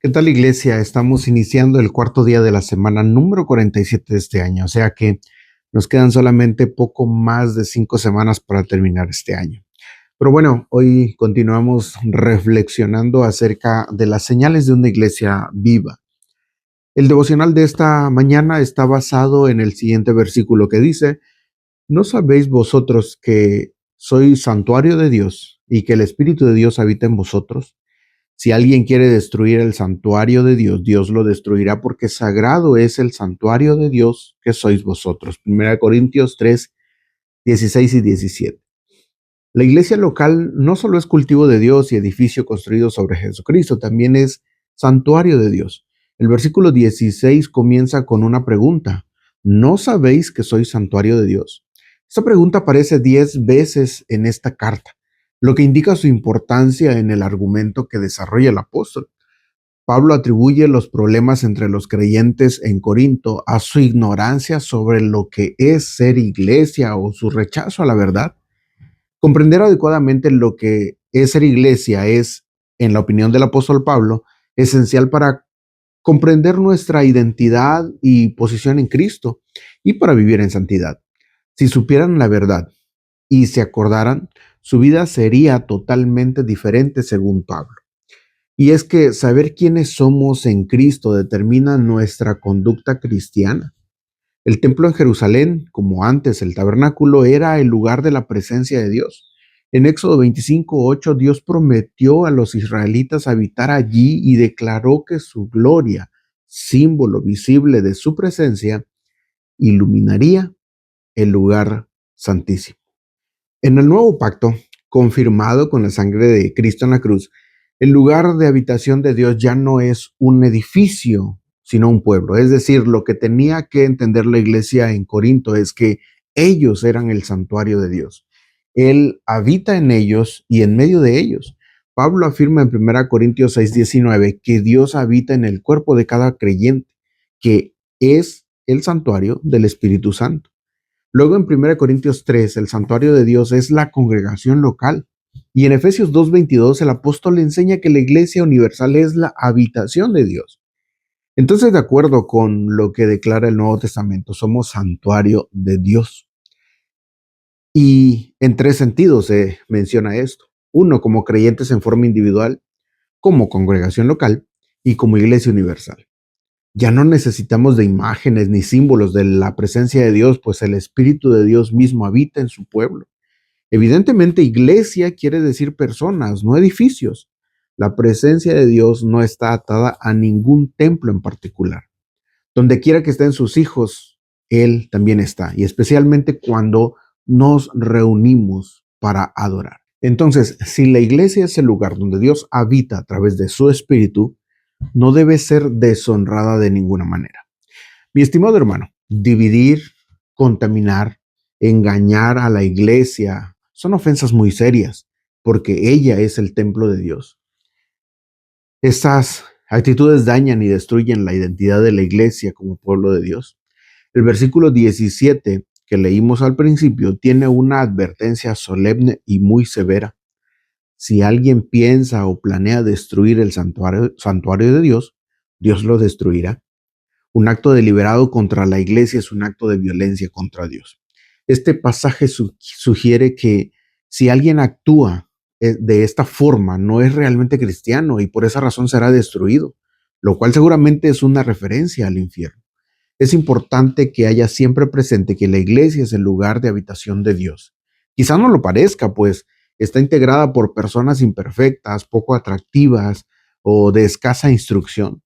¿Qué tal, iglesia? Estamos iniciando el cuarto día de la semana número 47 de este año, o sea que nos quedan solamente poco más de 5 semanas para terminar este año. Pero bueno, hoy continuamos reflexionando acerca de las señales de una iglesia viva. El devocional de esta mañana está basado en el siguiente versículo que dice: ¿No sabéis vosotros que sois santuario de Dios y que el Espíritu de Dios habita en vosotros? Si alguien quiere destruir el santuario de Dios, Dios lo destruirá, porque sagrado es el santuario de Dios que sois vosotros. 1 Corintios 3, 16 y 17. La iglesia local no solo es cultivo de Dios y edificio construido sobre Jesucristo, también es santuario de Dios. El versículo 16 comienza con una pregunta: ¿no sabéis que sois santuario de Dios? Esta pregunta aparece 10 veces en esta carta, lo que indica su importancia en el argumento que desarrolla el apóstol. Pablo atribuye los problemas entre los creyentes en Corinto a su ignorancia sobre lo que es ser iglesia o su rechazo a la verdad. Comprender adecuadamente lo que es ser iglesia es, en la opinión del apóstol Pablo, esencial para comprender nuestra identidad y posición en Cristo y para vivir en santidad. Si supieran la verdad y se acordaran, su vida sería totalmente diferente según Pablo. Y es que saber quiénes somos en Cristo determina nuestra conducta cristiana. El templo en Jerusalén, como antes el tabernáculo, era el lugar de la presencia de Dios. En Éxodo 25:8, Dios prometió a los israelitas habitar allí y declaró que su gloria, símbolo visible de su presencia, iluminaría el lugar santísimo. En el nuevo pacto, confirmado con la sangre de Cristo en la cruz, el lugar de habitación de Dios ya no es un edificio, sino un pueblo. Es decir, lo que tenía que entender la iglesia en Corinto es que ellos eran el santuario de Dios. Él habita en ellos y en medio de ellos. Pablo afirma en 1 Corintios 6:19 que Dios habita en el cuerpo de cada creyente, que es el santuario del Espíritu Santo. Luego en 1 Corintios 3, el santuario de Dios es la congregación local. Y en Efesios 2:22, el apóstol enseña que la iglesia universal es la habitación de Dios. Entonces, de acuerdo con lo que declara el Nuevo Testamento, somos santuario de Dios. Y en 3 sentidos se menciona esto. Uno, como creyentes en forma individual, como congregación local y como iglesia universal. Ya no necesitamos de imágenes ni símbolos de la presencia de Dios, pues el Espíritu de Dios mismo habita en su pueblo. Evidentemente, iglesia quiere decir personas, no edificios. La presencia de Dios no está atada a ningún templo en particular. Donde quiera que estén sus hijos, Él también está, y especialmente cuando nos reunimos para adorar. Entonces, si la iglesia es el lugar donde Dios habita a través de su Espíritu, no debe ser deshonrada de ninguna manera. Mi estimado hermano, dividir, contaminar, engañar a la iglesia son ofensas muy serias, porque ella es el templo de Dios. Estas actitudes dañan y destruyen la identidad de la iglesia como pueblo de Dios. El versículo 17 que leímos al principio tiene una advertencia solemne y muy severa. Si alguien piensa o planea destruir el santuario de Dios, Dios lo destruirá. Un acto deliberado contra la iglesia es un acto de violencia contra Dios. Este pasaje sugiere que si alguien actúa de esta forma, no es realmente cristiano y por esa razón será destruido, lo cual seguramente es una referencia al infierno. Es importante que haya siempre presente que la iglesia es el lugar de habitación de Dios. Quizá no lo parezca, pues está integrada por personas imperfectas, poco atractivas o de escasa instrucción.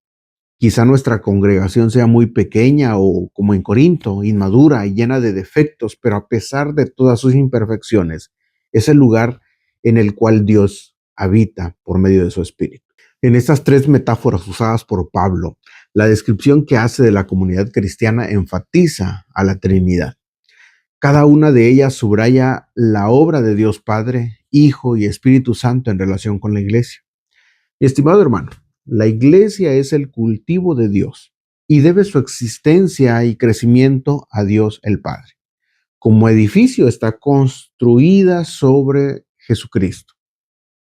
Quizá nuestra congregación sea muy pequeña o, como en Corinto, inmadura y llena de defectos, pero a pesar de todas sus imperfecciones, es el lugar en el cual Dios habita por medio de su Espíritu. En estas 3 metáforas usadas por Pablo, la descripción que hace de la comunidad cristiana enfatiza a la Trinidad. Cada una de ellas subraya la obra de Dios Padre, Hijo y Espíritu Santo en relación con la iglesia. Mi estimado hermano, la iglesia es el cultivo de Dios y debe su existencia y crecimiento a Dios el Padre. Como edificio está construida sobre Jesucristo,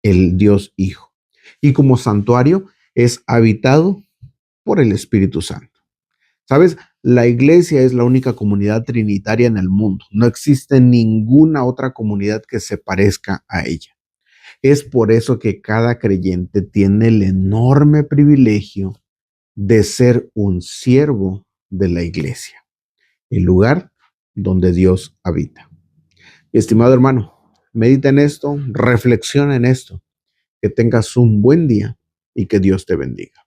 el Dios Hijo. Y como santuario es habitado por el Espíritu Santo. ¿Sabes? La iglesia es la única comunidad trinitaria en el mundo. No existe ninguna otra comunidad que se parezca a ella. Es por eso que cada creyente tiene el enorme privilegio de ser un siervo de la iglesia, el lugar donde Dios habita. Estimado hermano, medita en esto, reflexiona en esto, que tengas un buen día y que Dios te bendiga.